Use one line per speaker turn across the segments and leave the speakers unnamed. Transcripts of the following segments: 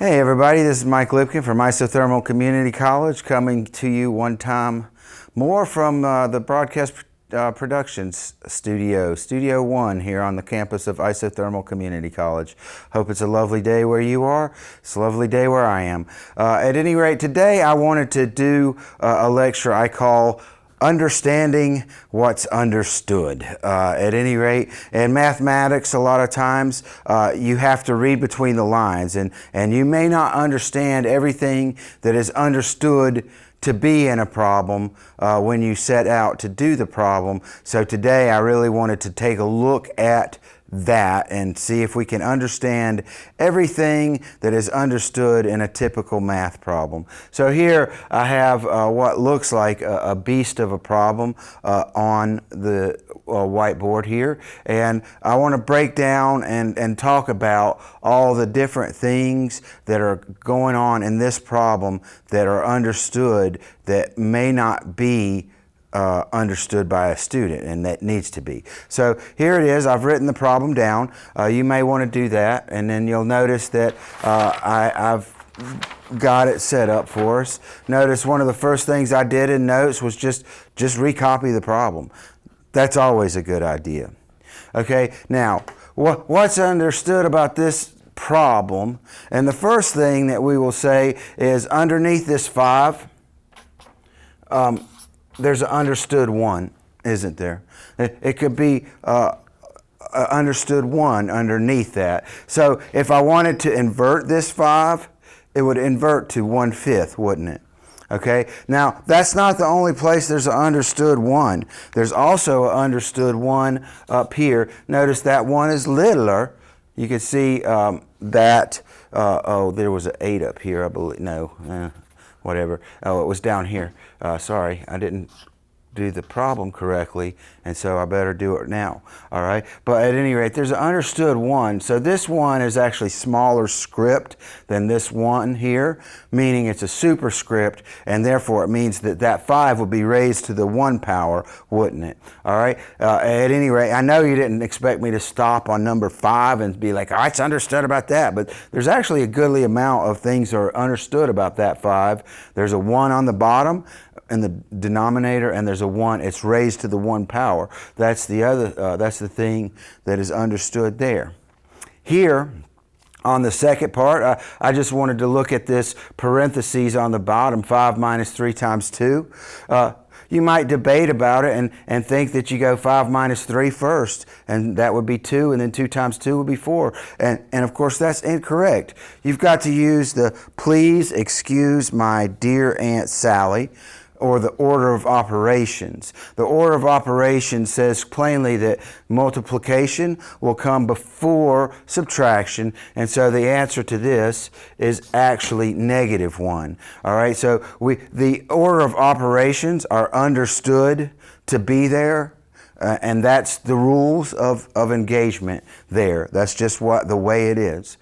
Hey everybody, this is Mike Lipkin from Isothermal Community College, coming to you one time more from the broadcast productions studio, Studio 1 here on the campus of Isothermal Community College. Hope it's a lovely day where you are. It's a lovely day where I am. At any rate, today I wanted to do a lecture I call Understanding What's Understood. At any rate, in mathematics, a lot of times you have to read between the lines, and you may not understand everything that is understood to be in a problem when you set out to do the problem. So today I really wanted to take a look at that and see if we can understand everything that is understood in a typical math problem. So here I have what looks like a beast of a problem on the whiteboard here, and I want to break down and talk about all the different things that are going on in this problem that are understood that may not be understood by a student, and that needs to be. So here it is. I've written the problem down. You may want to do that, and then you'll notice that I've got it set up for us. Notice one of the first things I did in notes was just recopy the problem. That's always a good idea. Okay, now what's understood about this problem? And the first thing that we will say is underneath this 5, there's an understood 1, isn't there? It could be understood 1 underneath that. So if I wanted to invert this 5, it would invert to 1/5, wouldn't it? Okay, now that's not the only place there's an understood 1. There's also an understood 1 up here. Notice that 1 is littler. You can see that, oh, there was an 8 up here, I believe. No, whatever. Oh, it was down here. Sorry, I didn't do the problem correctly, and so I better do it now. All right, but at any rate, there's an understood 1. So this 1 is actually smaller script than this 1 here, meaning it's a superscript, and therefore it means that that 5 would be raised to the 1 power, wouldn't it? All right, at any rate, I know you didn't expect me to stop on number 5 and be like, oh, it's understood about that, but there's actually a goodly amount of things that are understood about that 5. There's a 1 on the bottom in the denominator, and there's a 1, it's raised to the 1 power. That's the other, that's the thing that is understood there. Here, on the second part, I just wanted to look at this parentheses on the bottom, 5 minus 3 times 2. You might debate about it and think that you go 5 minus 3 first, and that would be 2, and then 2 times 2 would be 4. And of course, that's incorrect. You've got to use the please excuse my dear Aunt Sally, or the order of operations. The order of operations says plainly that multiplication will come before subtraction, and so the answer to this is actually -1. All right, so the order of operations are understood to be there, and that's the rules of engagement there. That's just the way it is.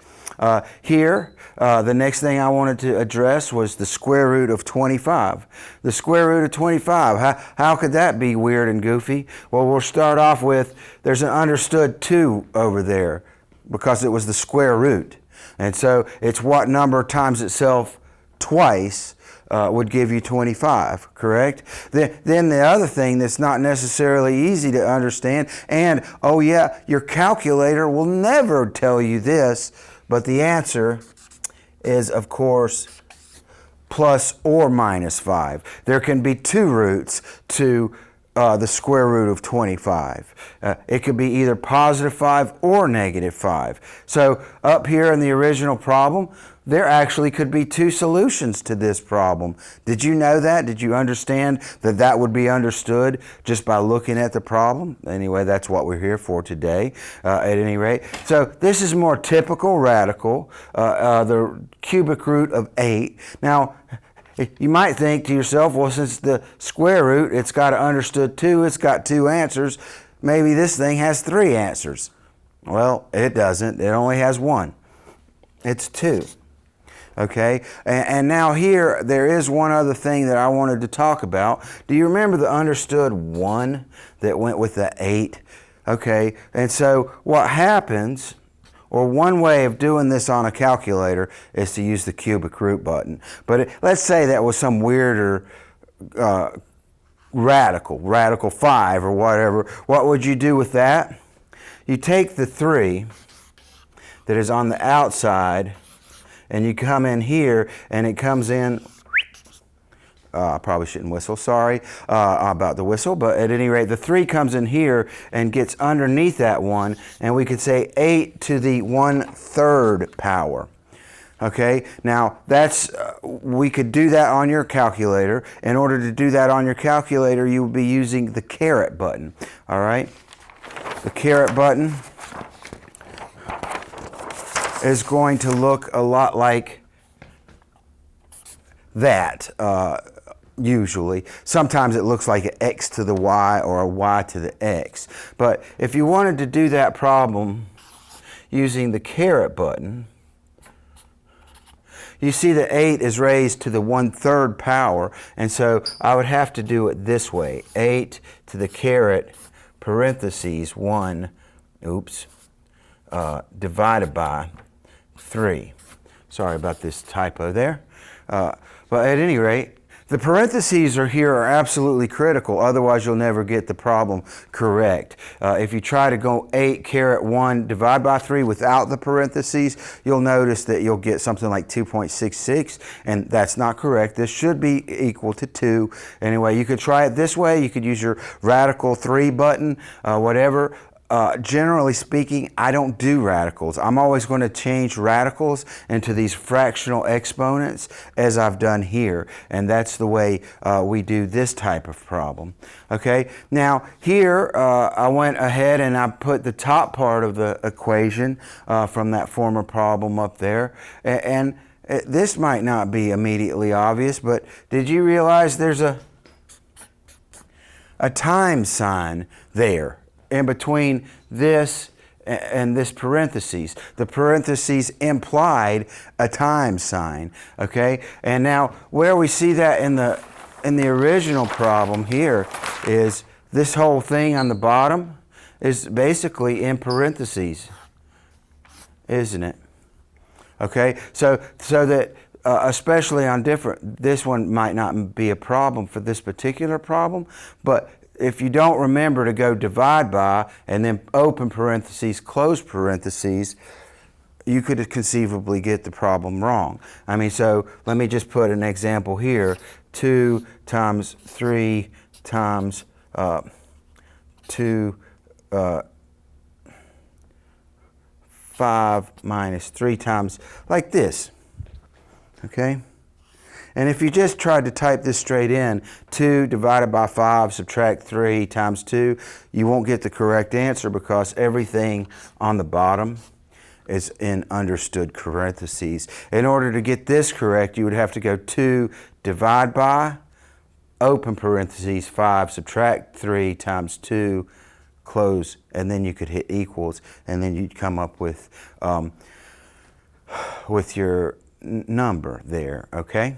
Here, the next thing I wanted to address was the square root of 25. The square root of 25, how could that be weird and goofy? Well, we'll start off with, there's an understood 2 over there because it was the square root. And so it's what number times itself twice would give you 25, correct? Then the other thing that's not necessarily easy to understand, and oh yeah, your calculator will never tell you this, but the answer is, of course, plus or minus 5. There can be 2 roots to the square root of 25. It could be either positive 5 or negative 5. So up here in the original problem, there actually could be 2 solutions to this problem. Did you know that? Did you understand that that would be understood just by looking at the problem? Anyway, that's what we're here for today, at any rate. So this is more typical radical, the cubic root of 8. Now, you might think to yourself, well, since the square root, it's got an understood 2, it's got 2 answers, maybe this thing has 3 answers. Well, it doesn't. It only has 1. It's 2. Okay, and now here, there is one other thing that I wanted to talk about. Do you remember the understood 1 that went with the 8? Okay, and so what happens or one way of doing this on a calculator is to use the cubic root button. But let's say that was some weirder radical 5 or whatever. What would you do with that? You take the 3 that is on the outside and you come in here and it comes in. I probably shouldn't whistle, sorry about the whistle, but at any rate, the 3 comes in here and gets underneath that 1, and we could say 8 to the 1/3 power. Okay, now that's, we could do that on your calculator. In order to do that on your calculator, you would be using the caret button, all right? The caret button is going to look a lot like that. Usually. Sometimes it looks like an x to the y or a y to the x. But if you wanted to do that problem using the caret button, you see that 8 is raised to the 1/3 power, and so I would have to do it this way. 8 to the caret parentheses 1, divided by 3. Sorry about this typo there. But at any rate, the parentheses are absolutely critical, otherwise you'll never get the problem correct. If you try to go 8 caret 1 divided by 3 without the parentheses, you'll notice that you'll get something like 2.66, and that's not correct. This should be equal to 2. Anyway, you could try it this way. You could use your radical 3 button, whatever. Generally speaking, I don't do radicals. I'm always going to change radicals into these fractional exponents as I've done here, and that's the way we do this type of problem. Okay, now here I went ahead and I put the top part of the equation from that former problem up there, and this might not be immediately obvious, but did you realize there's a times sign there in between this and this parentheses? The parentheses implied a times sign, okay? And now where we see that in the original problem here is this whole thing on the bottom is basically in parentheses, isn't it? Okay, so that especially on this one might not be a problem for this particular problem, but if you don't remember to go divide by and then open parentheses, close parentheses, you could conceivably get the problem wrong. I mean, so let me just put an example here. 2 times 3 times 5 minus 3 times, like this, okay? And if you just tried to type this straight in, 2 divided by 5 subtract 3 times 2, you won't get the correct answer because everything on the bottom is in understood parentheses. In order to get this correct, you would have to go 2 divide by, open parentheses, 5 subtract 3 times 2, close, and then you could hit equals, and then you'd come up with your number there, okay?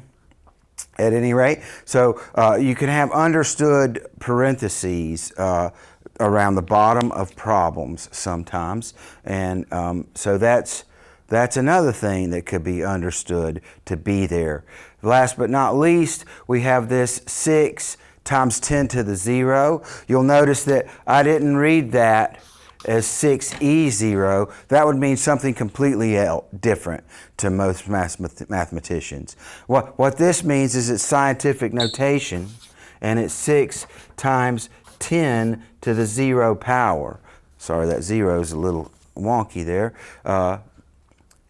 At any rate, so you can have understood parentheses around the bottom of problems sometimes, and so that's another thing that could be understood to be there. Last but not least, we have this 6 times 10 to the 0. You'll notice that I didn't read that as 6E0. That would mean something completely different to most mathematicians. What this means is it's scientific notation, and it's 6 times 10 to the 0 power. Sorry, that 0 is a little wonky there.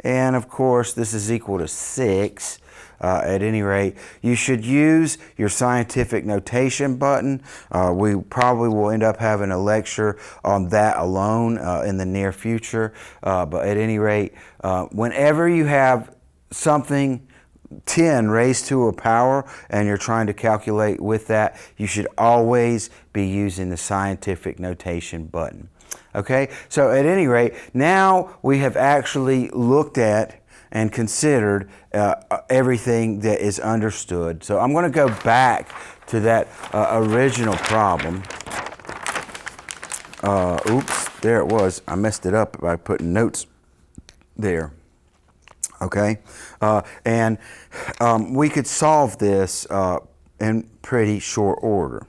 And of course, this is equal to 6. At any rate, you should use your scientific notation button. We probably will end up having a lecture on that alone in the near future. But at any rate, whenever you have something 10 raised to a power and you're trying to calculate with that, you should always be using the scientific notation button. Okay, so at any rate, now we have actually looked at and considered everything that is understood. So I'm going to go back to that original problem. Oops, there it was. I messed it up by putting notes there. Okay, and we could solve this in pretty short order,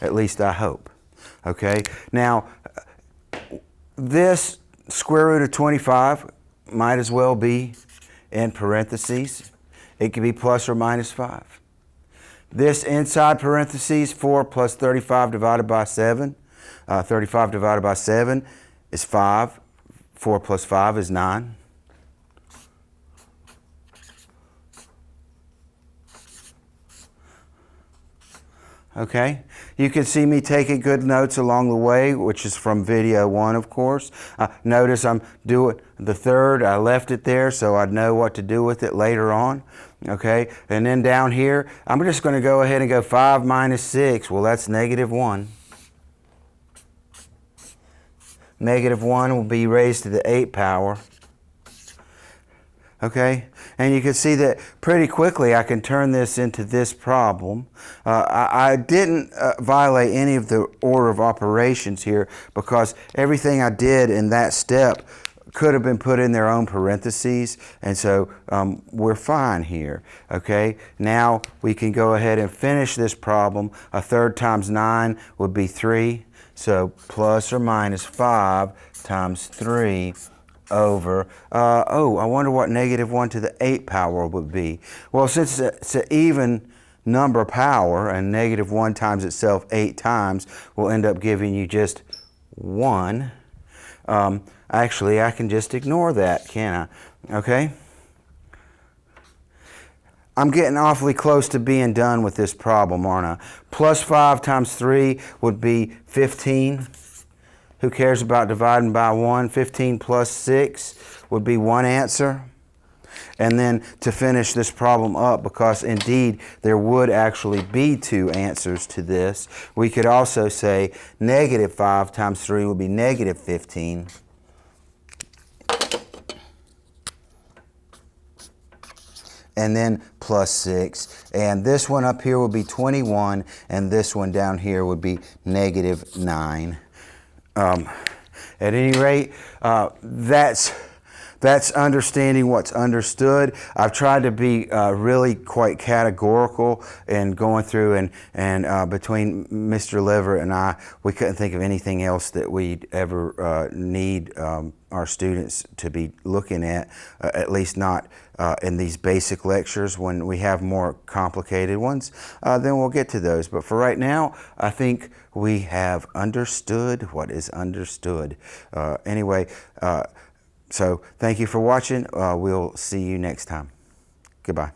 at least I hope. Okay, now this square root of 25 might as well be in parentheses. It could be plus or minus 5. This inside parentheses, 4 plus 35 divided by 7. 35 divided by 7 is 5. 4 plus 5 is 9. Okay, you can see me taking good notes along the way, which is from video 1, of course. Notice I'm doing the third. I left it there so I'd know what to do with it later on. Okay, and then down here, I'm just going to go ahead and go 5 minus 6. Well, that's negative 1. Negative 1 will be raised to the 8th power. Okay, and you can see that pretty quickly I can turn this into this problem. I didn't violate any of the order of operations here because everything I did in that step could have been put in their own parentheses, and so we're fine here. Okay, now we can go ahead and finish this problem. A third times 9 would be 3, so plus or minus 5 times 3 over, I wonder what negative 1 to the 8th power would be. Well, since it's an even number power and negative 1 times itself 8 times will end up giving you just 1. Actually, I can just ignore that, can't I? Okay? I'm getting awfully close to being done with this problem, aren't I? Plus 5 times 3 would be 15. Who cares about dividing by 1? 15 plus 6 would be one answer. And then to finish this problem up, because indeed there would actually be 2 answers to this, we could also say negative 5 times 3 would be negative 15. And then plus 6. And this one up here would be 21, and this one down here would be negative 9. At any rate, that's understanding what's understood. I've tried to be really quite categorical in going through, and between Mr. Lever and I, we couldn't think of anything else that we'd ever need our students to be looking at least not in these basic lectures. When we have more complicated ones, then we'll get to those. But for right now, I think we have understood what is understood. Anyway, so thank you for watching. We'll see you next time. Goodbye.